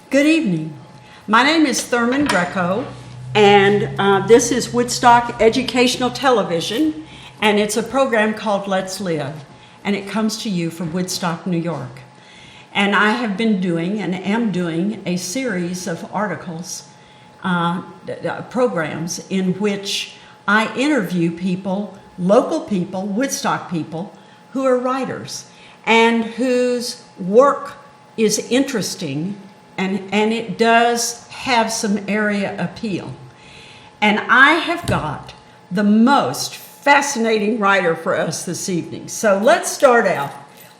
Good evening. My name is Thurman Greco, and this is Woodstock Educational Television, and it's a program called Let's Live, and it comes to you from Woodstock, New York. And I have been doing and am doing a series of articles, programs in which I interview people, local people, Woodstock people, who are writers and whose work is interesting and it does have some area appeal. And I have got the most fascinating writer for us this evening. So let's start out.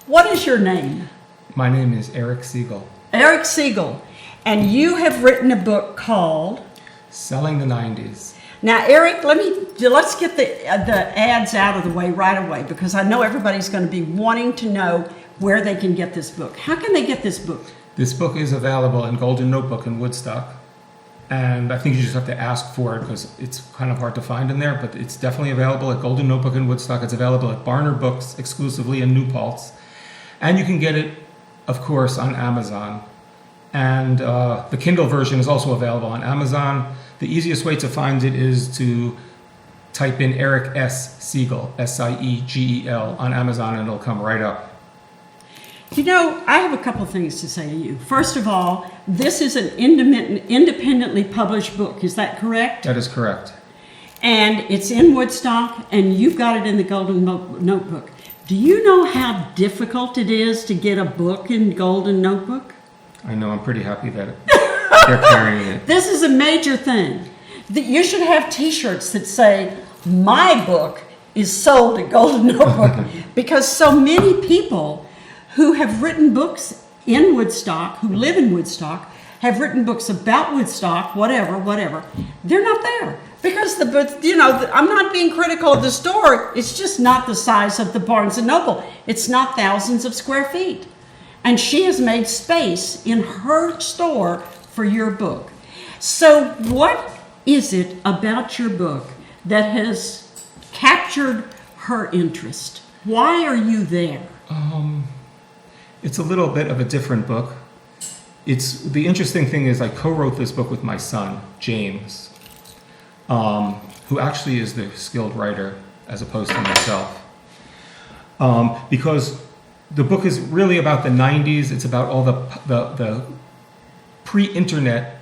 What is your name? My name is Eric Siegel. Eric Siegel. And you have written a book called Selling the 90s. Now, Eric, let's get the ads out of the way right away, because I know everybody's going to be wanting to know where they can get this book. How can they get this book? This book is available in Golden Notebook in Woodstock, and I think you just have to ask for it because it's kind of hard to find in there, but it's definitely available at Golden Notebook in Woodstock. It's available at Barner Books exclusively in New Paltz, and you can get it, of course, on Amazon. And the Kindle version is also available on Amazon. The easiest way to find it is to type in Eric S. Siegel, S-I-E-G-E-L, on Amazon, and it'll come right up. You know, I have a couple of things to say to you. First of all, this is an independently published book. Is that correct? That is correct. And it's in Woodstock, and you've got it in the Golden Notebook. Do you know how difficult it is to get a book in Golden Notebook? I know. I'm pretty happy that they're carrying it. This is a major thing. You should have T-shirts that say, "My book is sold at Golden Notebook," because so many people who have written books in Woodstock, who live in Woodstock, have written books about Woodstock, whatever. They're not there because I'm not being critical of the store. It's just not the size of the Barnes and Noble. It's not thousands of square feet. And she has made space in her store for your book. So what is it about your book that has captured her interest? Why are you there? It's a little bit of a different book. The interesting thing is I co-wrote this book with my son, James, who actually is the skilled writer as opposed to myself. Because the book is really about the 90s. It's about all the pre-internet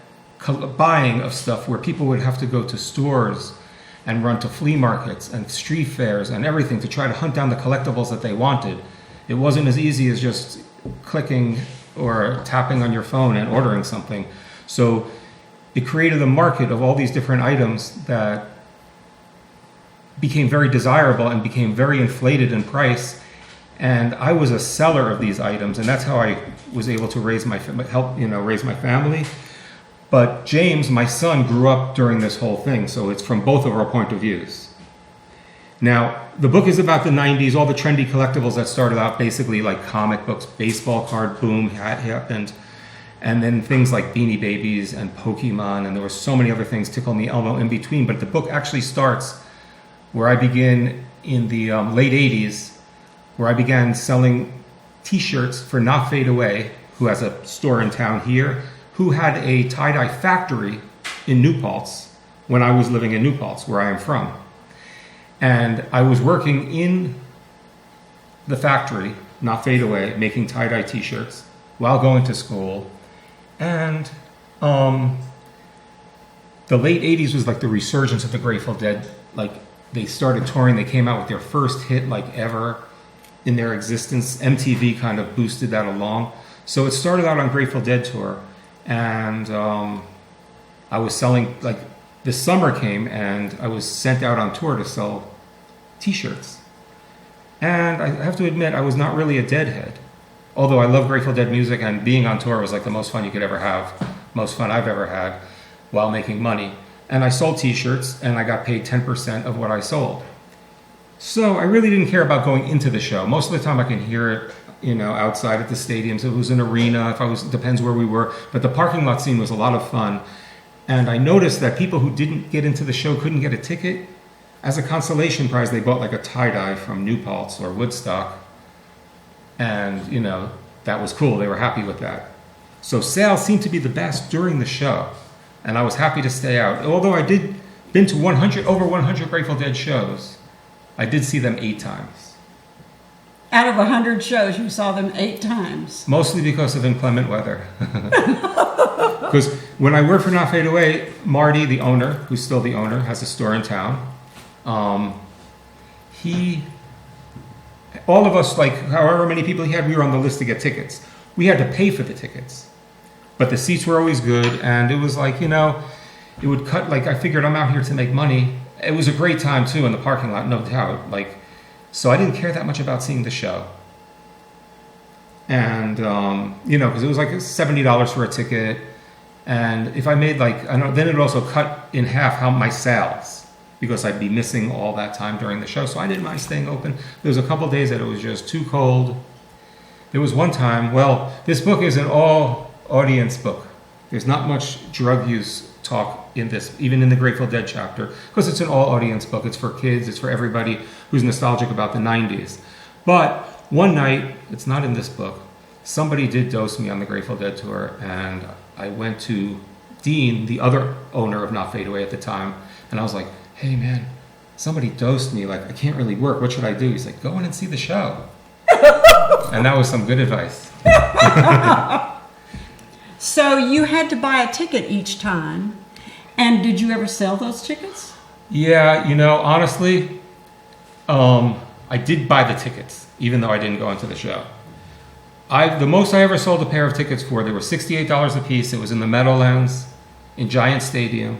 buying of stuff where people would have to go to stores and run to flea markets and street fairs and everything to try to hunt down the collectibles that they wanted. It wasn't as easy as just clicking or tapping on your phone and ordering something. So it created a market of all these different items that became very desirable and became very inflated in price. And I was a seller of these items, and that's how I was able to raise my family. But James, my son, grew up during this whole thing, so it's from both of our point of views. Now, the book is about the 90s, all the trendy collectibles that started out basically like comic books, baseball card boom happened, and then things like Beanie Babies and Pokemon, and there were so many other things, Tickle Me Elmo in between. But the book actually starts where I begin in the late 80s, where I began selling T-shirts for Not Fade Away, who has a store in town here, who had a tie-dye factory in New Paltz when I was living in New Paltz, where I am from. And I was working in the factory, Not Fade Away, making tie-dye T-shirts while going to school. And the late 80s was like the resurgence of the Grateful Dead. Like, they started touring. They came out with their first hit like ever in their existence. MTV kind of boosted that along. So it started out on Grateful Dead tour. And I was selling, like, the summer came and I was sent out on tour to sell T-shirts. And I have to admit, I was not really a Deadhead. Although I love Grateful Dead music, and being on tour was like the most fun you could ever have. Most fun I've ever had while making money. And I sold T-shirts and I got paid 10% of what I sold. So I really didn't care about going into the show. Most of the time I can hear it, outside at the stadiums. It was an arena, depends where we were. But the parking lot scene was a lot of fun. And I noticed that people who didn't get into the show couldn't get a ticket. As a consolation prize, they bought like a tie-dye from New Paltz or Woodstock. And, that was cool. They were happy with that. So sales seemed to be the best during the show, and I was happy to stay out. Although I did been to over 100 Grateful Dead shows, I did see them 8 times. Out of 100 shows, you saw them 8 times. Mostly because of inclement weather. Because when I worked for Not Fade Away, Marty, the owner, who's still the owner, has a store in town. All of us, like however many people he had, we were on the list to get tickets. We had to pay for the tickets. But the seats were always good, and it was like, it would cut, like, I figured I'm out here to make money. It was a great time, too, in the parking lot, no doubt. Like, so I didn't care that much about seeing the show. And, because it was like $70 for a ticket. And if I made, then it also cut in half my sales, because I'd be missing all that time during the show. So I didn't mind staying open. There was a couple days that it was just too cold. There was one time, this book is an all-audience book. There's not much drug use talk in this, even in the Grateful Dead chapter, because it's an all-audience book. It's for kids. It's for everybody who's nostalgic about the 90s. But one night, it's not in this book, somebody did dose me on the Grateful Dead tour, and I went to Dean, the other owner of Not Fade Away at the time, and I was like, hey, man, somebody dosed me. Like, I can't really work. What should I do? He's like, go in and see the show. And that was some good advice. So you had to buy a ticket each time. And did you ever sell those tickets? Yeah, honestly, I did buy the tickets, even though I didn't go into the show. The most I ever sold a pair of tickets for, they were $68 a piece. It was in the Meadowlands in Giant Stadium.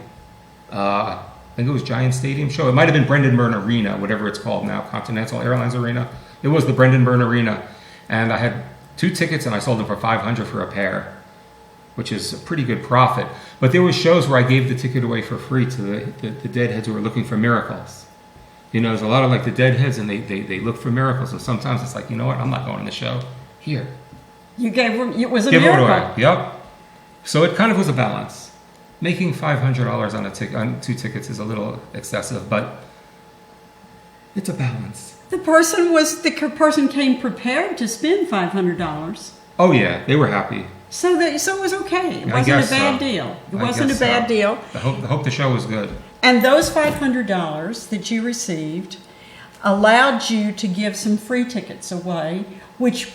I think it was Giant Stadium show. It might have been Brendan Byrne Arena, whatever it's called now, Continental Airlines Arena. It was the Brendan Byrne Arena. And I had 2 tickets, and I sold them for $500 for a pair, which is a pretty good profit. But there were shows where I gave the ticket away for free to the deadheads who were looking for miracles. There's a lot of the deadheads, and they look for miracles. So sometimes it's like, you know what, I'm not going to the show. Here. You gave them, it was a Give miracle. It away. Yep. So it kind of was a balance. Making $500 on 2 tickets is a little excessive, but it's a balance. The person came prepared to spend $500. Oh yeah, they were happy. So it was okay. It wasn't a bad deal. It wasn't a bad deal. I hope the show was good. And those $500 that you received allowed you to give some free tickets away, which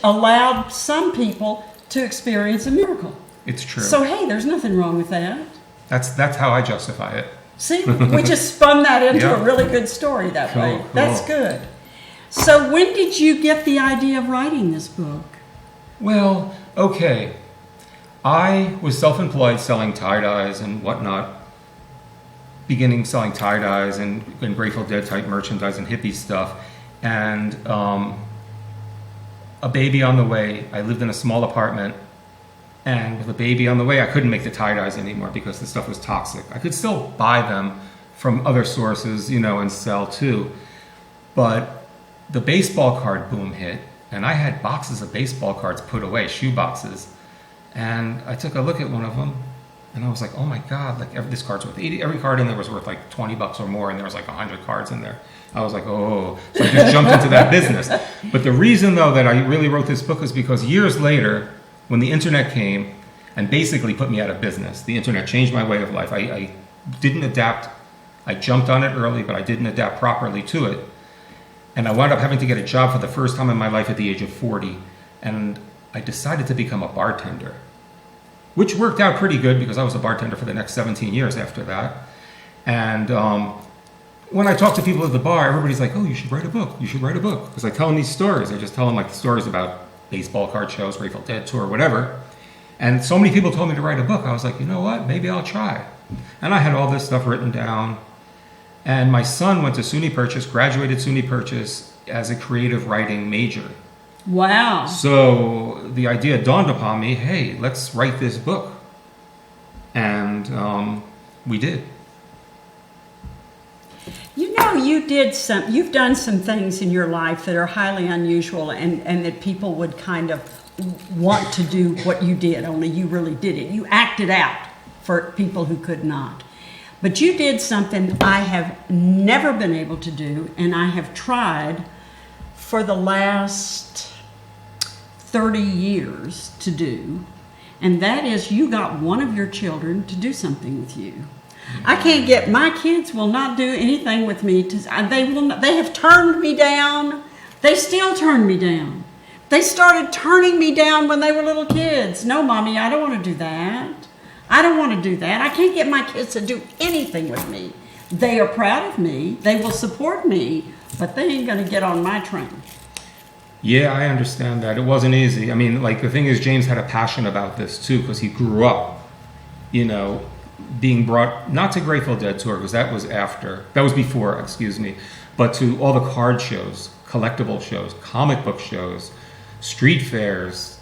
allowed some people to experience a miracle. It's true. So hey, there's nothing wrong with that. That's how I justify it. See, we just spun that into Yep. a really good story that way. Cool. That's good. So when did you get the idea of writing this book? Well, okay. I was self-employed selling tie-dyes and whatnot, beginning selling tie-dyes and Grateful Dead type merchandise and hippie stuff. And a baby on the way. I lived in a small apartment. And with a baby on the way, I couldn't make the tie-dyes anymore because the stuff was toxic. I could still buy them from other sources, and sell too. But the baseball card boom hit, and I had boxes of baseball cards put away, shoe boxes. And I took a look at one of them, and I was like, oh my God, this card's worth 80. Every card in there was worth like $20 or more, and there was like 100 cards in there. I was like, oh. So I just jumped into that business. But the reason, though, that I really wrote this book is because years later, when the internet came and basically put me out of business, the internet changed my way of life. I didn't adapt. I jumped on it early, but I didn't adapt properly to it. And I wound up having to get a job for the first time in my life at the age of 40. And I decided to become a bartender, which worked out pretty good because I was a bartender for the next 17 years after that. And when I talk to people at the bar, everybody's like, oh, you should write a book. You should write a book. Because I tell them these stories. I just tell them stories about baseball card shows, Grateful Dead tour, whatever. And so many people told me to write a book. I was like, you know what? Maybe I'll try. And I had all this stuff written down. And my son went to SUNY Purchase, graduated SUNY Purchase as a creative writing major. Wow. So the idea dawned upon me, hey, let's write this book. And we did. You've done some things in your life that are highly unusual and that people would kind of want to do what you did, only you really did it. You acted out for people who could not. But you did something I have never been able to do, and I have tried for the last 30 years to do, and that is you got one of your children to do something with you. I can't get, my kids will not do anything with me. They have turned me down. They still turn me down. They started turning me down when they were little kids. No, Mommy, I don't want to do that. I don't want to do that. I can't get my kids to do anything with me. They are proud of me. They will support me, but they ain't going to get on my train. Yeah, I understand that. It wasn't easy. I mean, like, the thing is, James had a passion about this, too, because he grew up, you know, being brought, not to Grateful Dead tour, because that was before, excuse me, but to all the card shows, collectible shows, comic book shows, street fairs.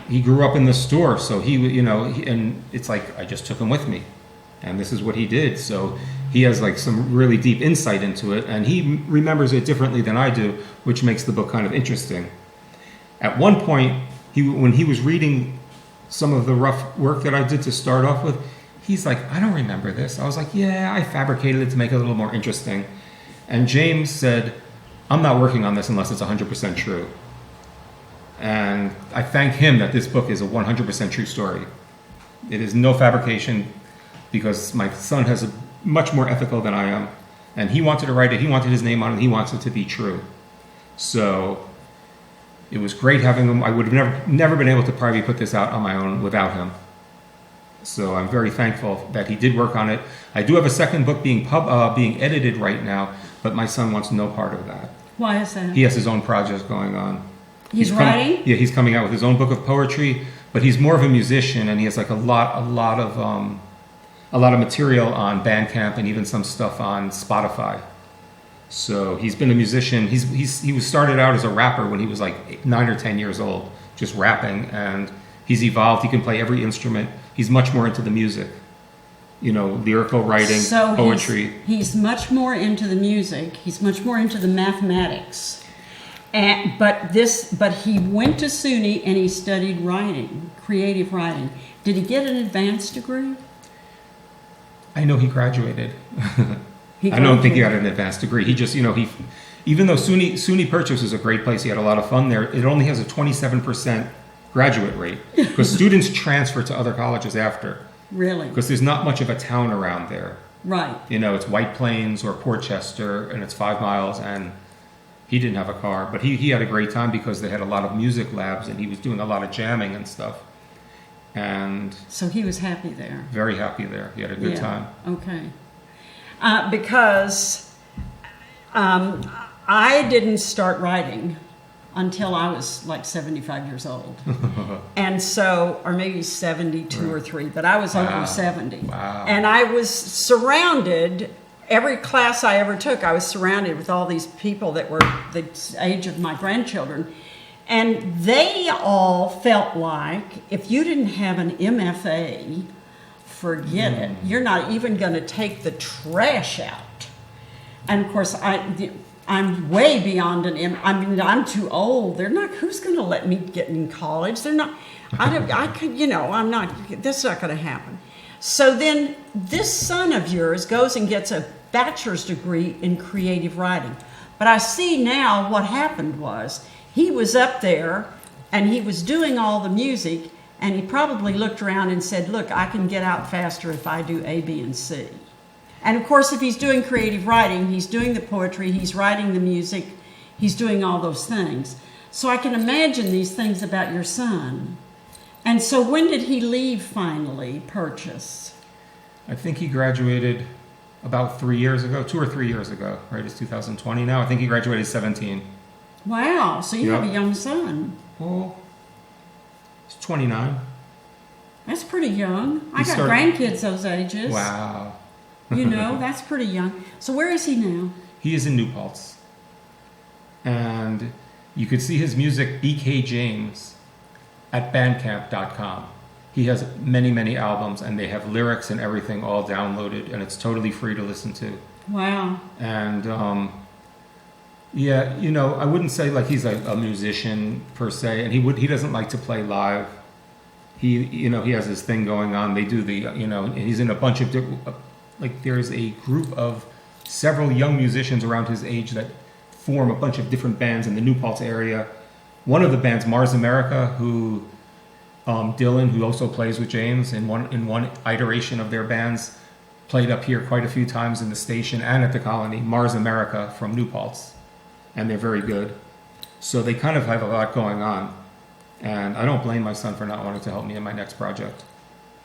He grew up in the store, so he, you know, and it's like, I just took him with me, and this is what he did. So he has like some really deep insight into it, and he remembers it differently than I do, which makes the book kind of interesting. At one point, when he was reading some of the rough work that I did to start off with, he's like, I don't remember this. I was like, yeah, I fabricated it to make it a little more interesting. And James said, I'm not working on this unless it's 100% true. And I thank him that this book is a 100% true story. It is no fabrication, because my son has a much more ethical than I am. And he wanted to write it. He wanted his name on it. He wants it to be true. So it was great having him. I would have never been able to probably put this out on my own without him. So I'm very thankful that he did work on it. I do have a second book being edited right now, but my son wants no part of that. Why is that? He has his own projects going on. He's writing? Yeah, he's coming out with his own book of poetry, but he's more of a musician, and he has like a lot of material on Bandcamp and even some stuff on Spotify. So he's been a musician. He was started out as a rapper when he was like 9 or 10 years old, just rapping, and he's evolved. He can play every instrument. He's much more into the music, you know, lyrical writing, so poetry. He's much more into the music. He's much more into the mathematics. But he went to SUNY and he studied writing, creative writing. Did he get an advanced degree? I know he graduated. I don't think he got an advanced degree. He just, you know, even though SUNY Purchase is a great place, he had a lot of fun there. It only has a 27% graduate rate, because students transfer to other colleges after. Really? Because there's not much of a town around there. Right. You know, it's White Plains or Port Chester, and it's 5 miles, and he didn't have a car. But he had a great time because they had a lot of music labs, and he was doing a lot of jamming and stuff. And so he was happy there. Very happy there. He had a good time. Okay. Because I didn't start writing until I was like 75 years old. And so, or maybe 72 or 3, but I was over 70. Wow. And I was surrounded, every class I ever took, I was surrounded with all these people that were the age of my grandchildren. And they all felt like if you didn't have an MFA, forget it. You're not even going to take the trash out. And of course, I'm way beyond I'm too old. They're not, who's going to let me get in college? They're not, that's not going to happen. So then this son of yours goes and gets a bachelor's degree in creative writing. But I see now what happened was he was up there and he was doing all the music, and he probably looked around and said, look, I can get out faster if I do A, B, and C. And of course, if he's doing creative writing, he's doing the poetry, he's writing the music, he's doing all those things. So I can imagine these things about your son. And so when did he leave finally, Purchase? I think he graduated about 3 years ago, 2 or 3 years ago, right? It's 2020 now. I think he graduated 17. Wow, so you have a young son. Well, he's 29. That's pretty young. I got grandkids those ages. Wow. That's pretty young. So where is he now? He is in New Paltz. And you could see his music, BK James, at bandcamp.com. He has many, many albums, and they have lyrics and everything all downloaded, and it's totally free to listen to. Wow. And, I wouldn't say like he's a musician per se, and he doesn't like to play live. He has his thing going on. They do he's in a bunch of there's a group of several young musicians around his age that form a bunch of different bands in the New Paltz area one of the bands, Mars America, who Dylan, who also plays with James in one iteration of their bands, played up here quite a few times in the station and at the Colony. Mars America from New Paltz, and they're very good. So they kind of have a lot going on, and I don't blame my son for not wanting to help me in my next project.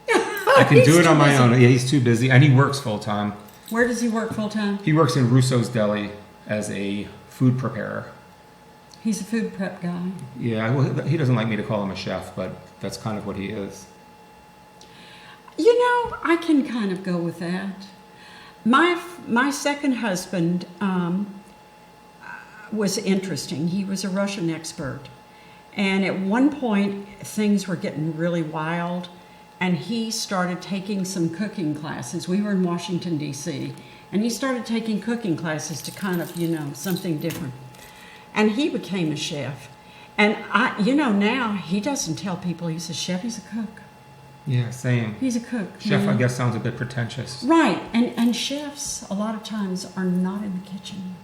I can do it on my own. Yeah, he's too busy, and he works full time. Where does he work full time? He works in Russo's Deli as a food preparer. He's a food prep guy. Yeah, well, he doesn't like me to call him a chef, but that's kind of what he is. You know, I can kind of go with that. My second husband was interesting. He was a Russian expert. And at one point, things were getting really wild, and he started taking some cooking classes. We were in Washington, D.C., and he started taking cooking classes to kind of, something different. And he became a chef. And now he doesn't tell people he's a chef, he's a cook. Yeah, same. He's a cook. Chef, I guess, sounds a bit pretentious. Right, and chefs, a lot of times, are not in the kitchen.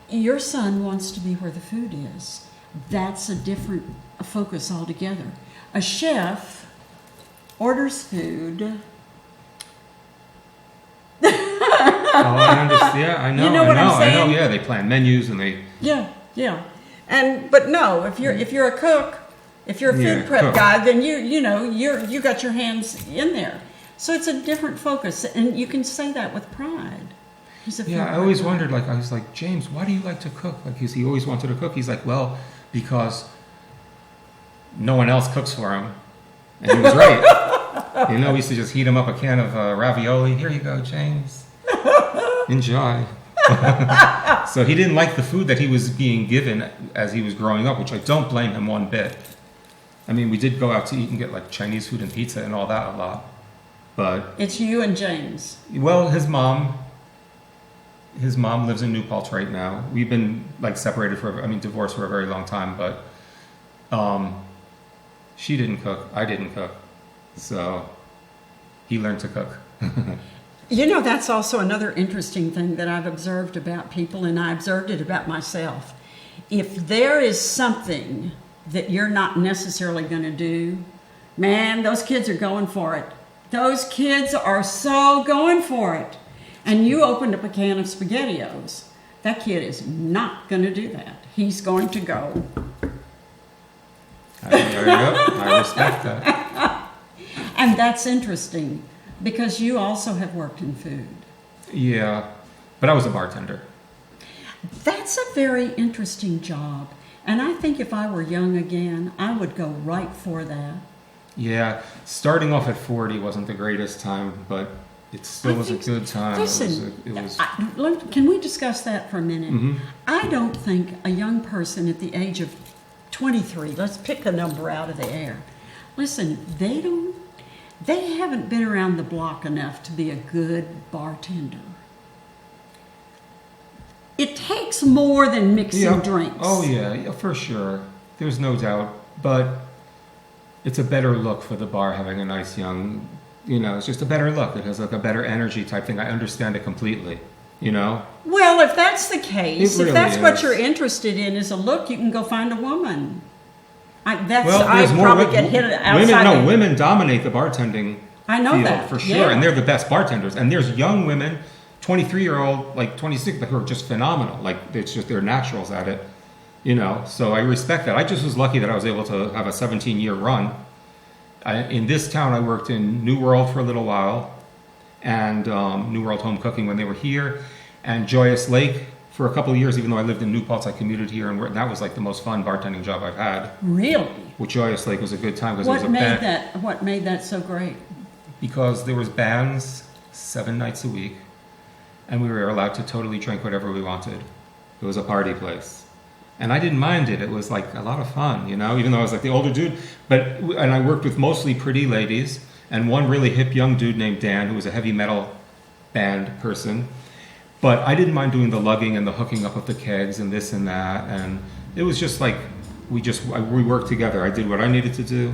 Your son wants to be where the food is. That's a different focus altogether. A chef orders food. Oh, I understand. Yeah, I know. You know what I'm saying? I know. Yeah, they plan menus and they. Yeah. But no, if you're a cook, if you're a food prep cook guy, then you got your hands in there. So it's a different focus, and you can say that with pride. He's a food I always prep guy. wondered. I was like, James, why do you like to cook? He always wanted to cook. He's like, well, because no one else cooks for him, and he was right. We used to just heat him up a can of ravioli. Here you go, James. Enjoy. So he didn't like the food that he was being given as he was growing up, which I don't blame him one bit. I mean, we did go out to eat and get like Chinese food and pizza and all that a lot, but It's you and James. well, his mom lives in New Paltz right now. We've been like divorced for a very long time, but she didn't cook. I didn't cook, so he learned to cook. That's also another interesting thing that I've observed about people, and I observed it about myself. If there is something that you're not necessarily going to do, man, those kids are going for it. Those kids are so going for it. And you opened up a can of SpaghettiOs. That kid is not going to do that. He's going to go. There you go. I respect that. And that's interesting, because you also have worked in food. Yeah, but I was a bartender. That's a very interesting job. And I think if I were young again, I would go right for that. Yeah, starting off at 40 wasn't the greatest time, but it still was a good time. Listen, it was can we discuss that for a minute? Mm-hmm. I don't think a young person at the age of 23, let's pick a number out of the air. Listen, they haven't been around the block enough to be a good bartender. It takes more than mixing drinks. Oh, yeah, for sure. There's no doubt. But it's a better look for the bar having a nice young, it's just a better look. It has like a better energy type thing. I understand it completely, Well, if that's the case, It really if that's what is. you're interested in is a look, you can go find a woman. I There's more probably get hit outside. Women dominate the bartending I know field that, for sure, yeah. and they're the best bartenders. And there's young women, 23-year-old, like 26, who are just phenomenal. Like it's just they're naturals at it, So I respect that. I just was lucky that I was able to have a 17-year run. In this town, I worked in New World for a little while, and New World Home Cooking when they were here, and Joyous Lake for a couple of years. Even though I lived in New Paltz, I commuted here, and that was like the most fun bartending job I've had. Really? With Joyous Lake was a good time because it was What made that so great? Because there was bands 7 nights a week, and we were allowed to totally drink whatever we wanted. It was a party place. And I didn't mind it. It was like a lot of fun, even though I was like the older dude. And I worked with mostly pretty ladies and one really hip young dude named Dan, who was a heavy metal band person. But I didn't mind doing the lugging and the hooking up of the kegs and this and that. And it was just like we worked together. I did what I needed to do.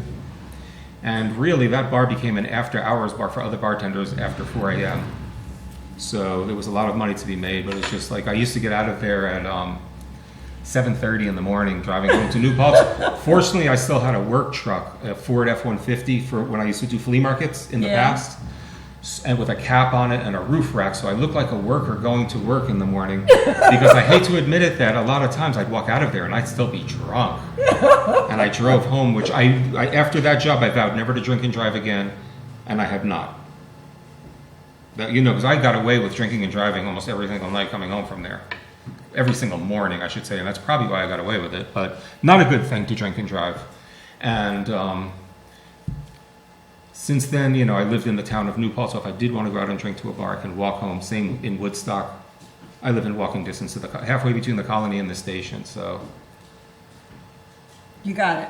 And really, that bar became an after-hours bar for other bartenders after 4 a.m. So there was a lot of money to be made. But it's just like I used to get out of there at 7:30 in the morning driving home to New Paltz. Fortunately, I still had a work truck, a Ford F-150 for when I used to do flea markets in the past, and with a cap on it and a roof rack, so I looked like a worker going to work in the morning. Because I hate to admit it, that a lot of times I'd walk out of there and I'd still be drunk. And I drove home, which I after that job I vowed never to drink and drive again, and I have not. That, because I got away with drinking and driving almost every single night coming home from there. Every single morning, I should say, and that's probably why I got away with it, but not a good thing to drink and drive. And since then, I lived in the town of New Paltz, so if I did want to go out and drink to a bar, I can walk home. Same in Woodstock. I live in walking distance to halfway between the colony and the station, so. You got it.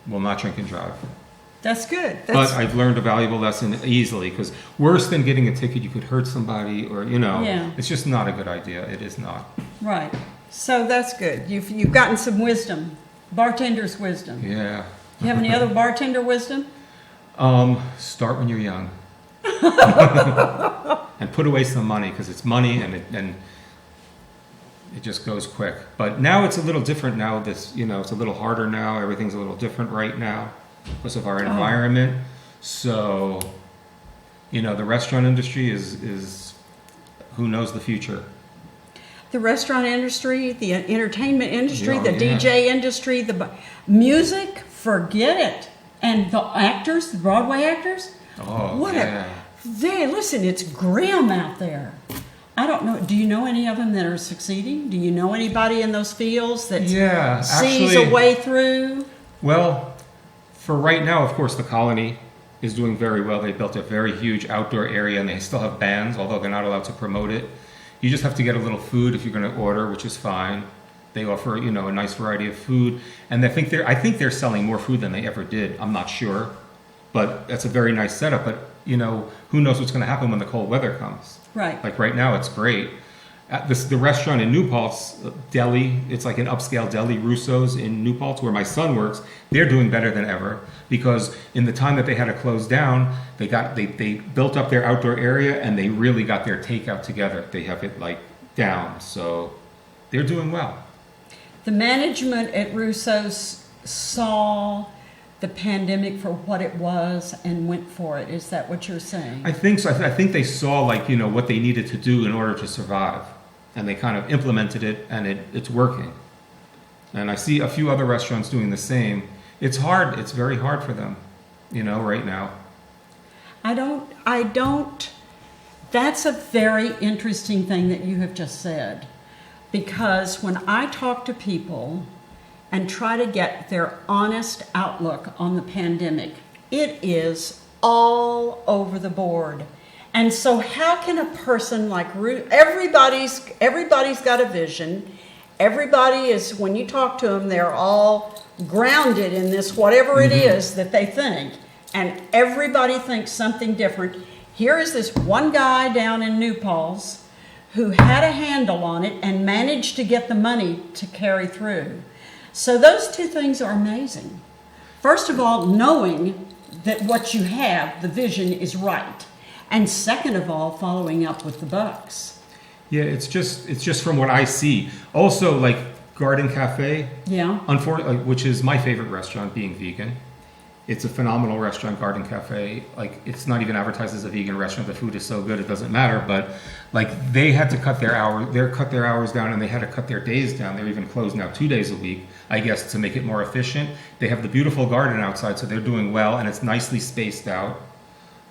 Will not drink and drive. That's good. But I've learned a valuable lesson easily, because worse than getting a ticket, you could hurt somebody, or it's just not a good idea. It is not. Right. So that's good. You've gotten some wisdom, bartender's wisdom. Yeah. You have any other bartender wisdom? Start when you're young, and put away some money, because it's money, and it just goes quick. But now it's a little different. Now it's a little harder now. Everything's a little different right now because of our environment. So, the restaurant industry is who knows the future. The restaurant industry, the entertainment industry, the DJ industry, the music, forget it. And the actors, the Broadway actors, listen, it's grim out there. I don't know. Do you know any of them that are succeeding? Do you know anybody in those fields that sees a way through? Well, for right now, of course, the Colony is doing very well. They built a very huge outdoor area, and they still have bands, although they're not allowed to promote it. You just have to get a little food if you're going to order, which is fine. They offer, a nice variety of food, and I think they're selling more food than they ever did. I'm not sure, but that's a very nice setup. But who knows what's going to happen when the cold weather comes? Right. Like right now, it's great. The restaurant in New Paltz, deli, it's like an upscale deli, Russo's in New Paltz, where my son works. They're doing better than ever, because in the time that they had to close down, they built up their outdoor area, and they really got their takeout together. They have it down, so they're doing well. The management at Russo's saw the pandemic for what it was and went for it. Is that what you're saying? I think so. I think they saw what they needed to do in order to survive, and they kind of implemented it, and it's working. And I see a few other restaurants doing the same. It's hard. It's very hard for them, right now. I don't. That's a very interesting thing that you have just said. Because when I talk to people and try to get their honest outlook on the pandemic, it is all over the board. And so how can a person like everybody's got a vision. Everybody is, when you talk to them, they're all grounded in this whatever it is that they think. And everybody thinks something different. Here is this one guy down in New Paltz who had a handle on it and managed to get the money to carry through. So those two things are amazing. First of all, knowing that what you have, the vision, is right. And second of all, following up with the bucks. Yeah, it's just from what I see. Also, Garden Cafe, unfortunately, which is my favorite restaurant, being vegan. It's a phenomenal restaurant, Garden Cafe. It's not even advertised as a vegan restaurant. The food is so good, it doesn't matter. But they had to cut their hours down, and they had to cut their days down. They're even closed now 2 days a week, I guess, to make it more efficient. They have the beautiful garden outside, so they're doing well, and it's nicely spaced out.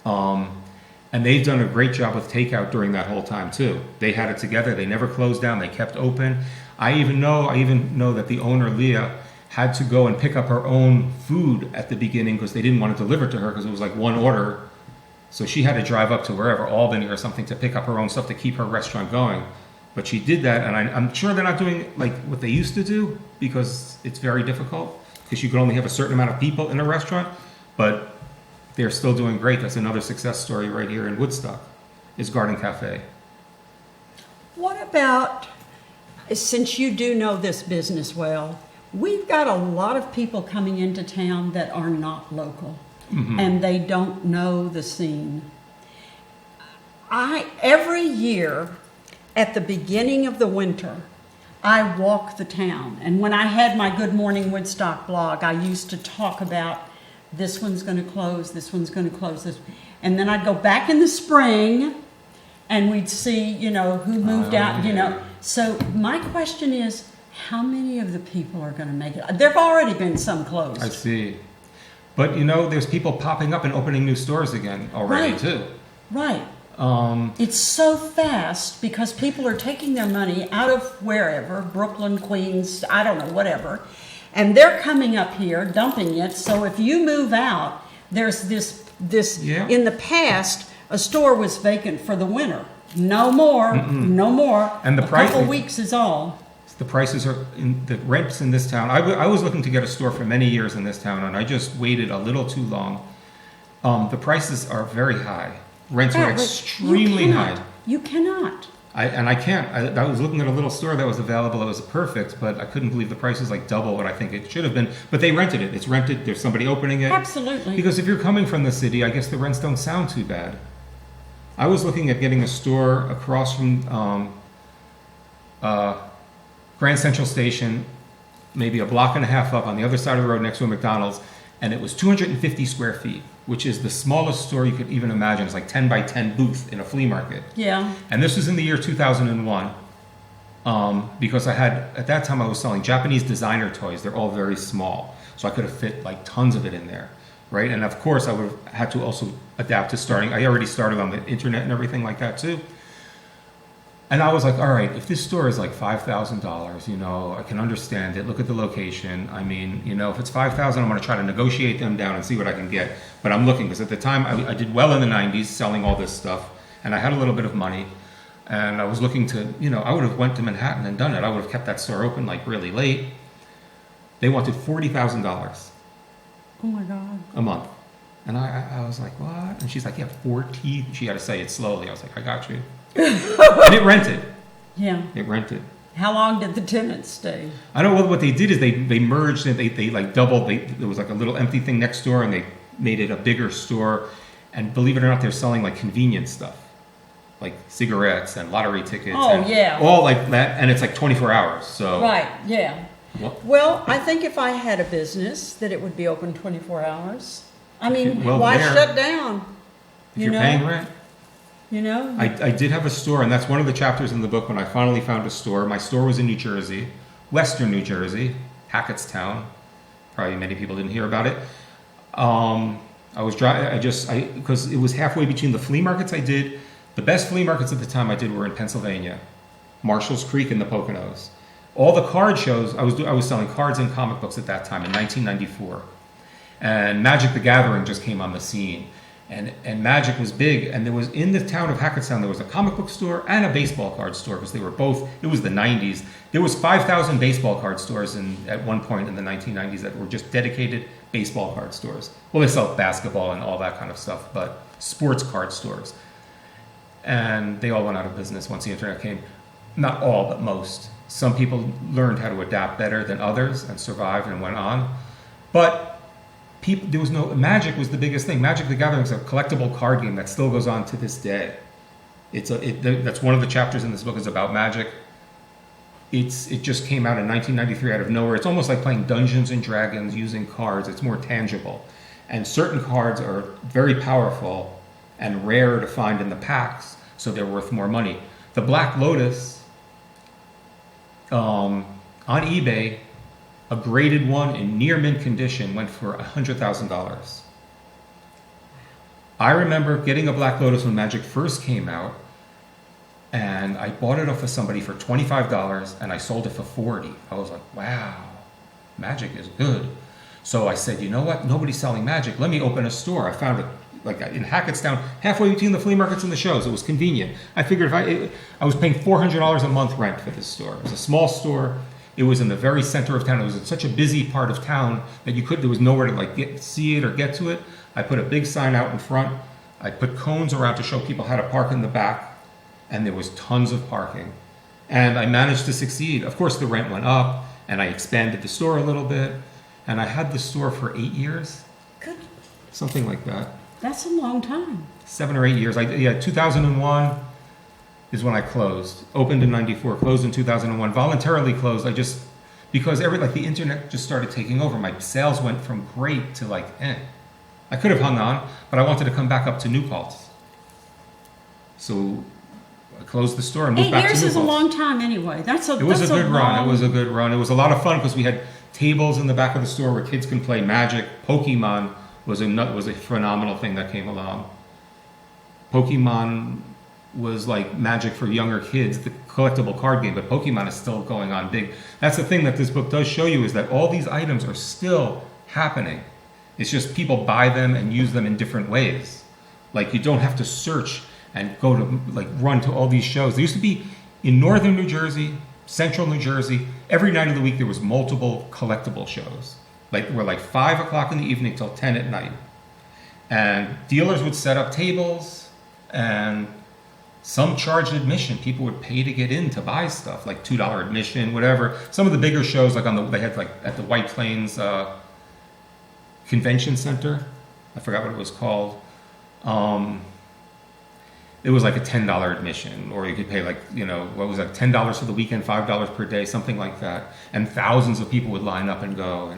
And they've done a great job with takeout during that whole time too. They had it together. They never closed down. They kept open. I even know that the owner, Leah, had to go and pick up her own food at the beginning because they didn't want to deliver it to her, because it was one order. So she had to drive up to wherever, Albany or something, to pick up her own stuff to keep her restaurant going. But she did that, and I'm sure they're not doing what they used to do, because it's very difficult, because you can only have a certain amount of people in a restaurant. But they're still doing great. That's another success story right here in Woodstock, is Garden Cafe. What about, since you do know this business well, we've got a lot of people coming into town that are not local, and they don't know the scene. Every year at the beginning of the winter, I walk the town. And when I had my Good Morning Woodstock blog, I used to talk about this one's going to close, this one's going to close, this. And then I'd go back in the spring and we'd see, you know, who moved out, you know. So my question is, how many of the people are going to make it? There have already been some closed. I see. But, you know, there's people popping up and opening new stores again already, too. Right. It's so fast because people are taking their money out of wherever, Brooklyn, Queens, I don't know, whatever, and they're coming up here, dumping it. So if you move out, there's this in the past, a store was vacant for the winter. No more, no more. And the price, couple weeks is all. The prices are the rents in this town. I was looking to get a store for many years in this town, and I just waited a little too long. The prices are very high. Rents are extremely high. You cannot. I can't. I was looking at a little store that was available. It was perfect, but I couldn't believe the price was like double what I think it should have been. But they rented it. It's rented. There's somebody opening it. Absolutely. Because if you're coming from the city, I guess the rents don't sound too bad. I was looking at getting a store across from Grand Central Station, maybe a block and a half up on the other side of the road next to a McDonald's, and it was 250 square feet, which is the smallest store you could even imagine. It's like 10 by 10 booth in a flea market. Yeah. And this was in the year 2001, because at that time I was selling Japanese designer toys. They're all very small, so I could have fit like tons of it in there, right? And of course I would have had to also adapt to starting. I already started on the internet and everything like that too. And I was like, all right, if this store is like $5,000, you know, I can understand it. Look at the location. I mean, you know, if it's $5,000, I'm going to try to negotiate them down and see what I can get. But I'm looking, because at the time I did well in the 90s selling all this stuff, and I had a little bit of money, and I was looking to, you know, I would have went to Manhattan and done it. I would have kept that store open like really late. They wanted $40,000. Oh my God. A month. And I was like, what? And she's like, yeah, 40. She had to say it slowly. I was like, I got you. And it rented. Yeah. It rented. How long did the tenants stay? I don't know what they did is they merged and they like doubled. There was like a little empty thing next door, and they made it a bigger store. And believe it or not, they're selling like convenience stuff, like cigarettes and lottery tickets. Oh, and yeah. all like that, and it's like 24 hours. So Right. Yeah. Well, I think if I had a business, that it would be open 24 hours. I mean, why shut down? If you're paying rent. You know? I did have a store, and that's one of the chapters in the book when I finally found a store. My store was in New Jersey, Western New Jersey, Hackettstown. Probably many people didn't hear about it. Because it was halfway between the flea markets I did. The best flea markets at the time I did were in Pennsylvania, Marshall's Creek and the Poconos. All the card shows, I was selling cards and comic books at that time in 1994. And Magic the Gathering just came on the scene. And Magic was big, and there was, in the town of Hackettstown, there was a comic book store and a baseball card store, because they were both, it was the 90s. There was 5,000 baseball card stores at one point in the 1990s that were just dedicated baseball card stores. Well, they sell basketball and all that kind of stuff, but sports card stores. And they all went out of business once the internet came. Not all, but most. Some people learned how to adapt better than others and survived and went on. But there was no, Magic was the biggest thing. Magic the Gathering is a collectible card game that still goes on to this day. That's one of the chapters in this book is about Magic. It just came out in 1993 out of nowhere. It's almost like playing Dungeons and Dragons using cards. It's more tangible. And certain cards are very powerful and rare to find in the packs, so they're worth more money. The Black Lotus, on eBay, a graded one in near mint condition went for $100,000. I remember getting a Black Lotus when Magic first came out, and I bought it off of somebody for $25, and I sold it for $40. I was like, wow, Magic is good. So I said, you know what? Nobody's selling Magic. Let me open a store. I found it like in Hackettstown, halfway between the flea markets and the shows. It was convenient. I figured I was paying $400 a month rent for this store. It was a small store. It was in the very center of town. It was in such a busy part of town that there was nowhere to see it or get to it. I put a big sign out in front. I put cones around to show people how to park in the back, and there was tons of parking. And I managed to succeed. Of course, the rent went up, and I expanded the store a little bit, and I had the store for 8 years. Good. Something like that. That's a long time. 7 or 8 years. 2001. is when I closed. Opened in 94, closed in 2001. Voluntarily closed. Because the internet just started taking over. My sales went from great to like, eh. I could have hung on, but I wanted to come back up to New Paltz. So I closed the store and moved 8 back to New years Paltz. is a long time anyway. It was a good run. It was a good run. It was a lot of fun because we had tables in the back of the store where kids can play Magic. Pokemon was a phenomenal thing that came along. Pokemon was like Magic for younger kids, the collectible card game, but Pokemon is still going on big. That's the thing that this book does show you, is that all these items are still happening. It's just people buy them and use them in different ways. Like, you don't have to search and go to, like, run to all these shows. There used to be, in northern New Jersey, central New Jersey, every night of the week there was multiple collectible shows. Were 5 o'clock in the evening till 10 at night. And dealers would set up tables, and some charged admission. People would pay to get in to buy stuff, like $2 admission, whatever. Some of the bigger shows, they had at the White Plains Convention Center. I forgot what it was called. It was like a $10 admission, or you could pay $10 for the weekend, $5 per day, something like that. And thousands of people would line up and go.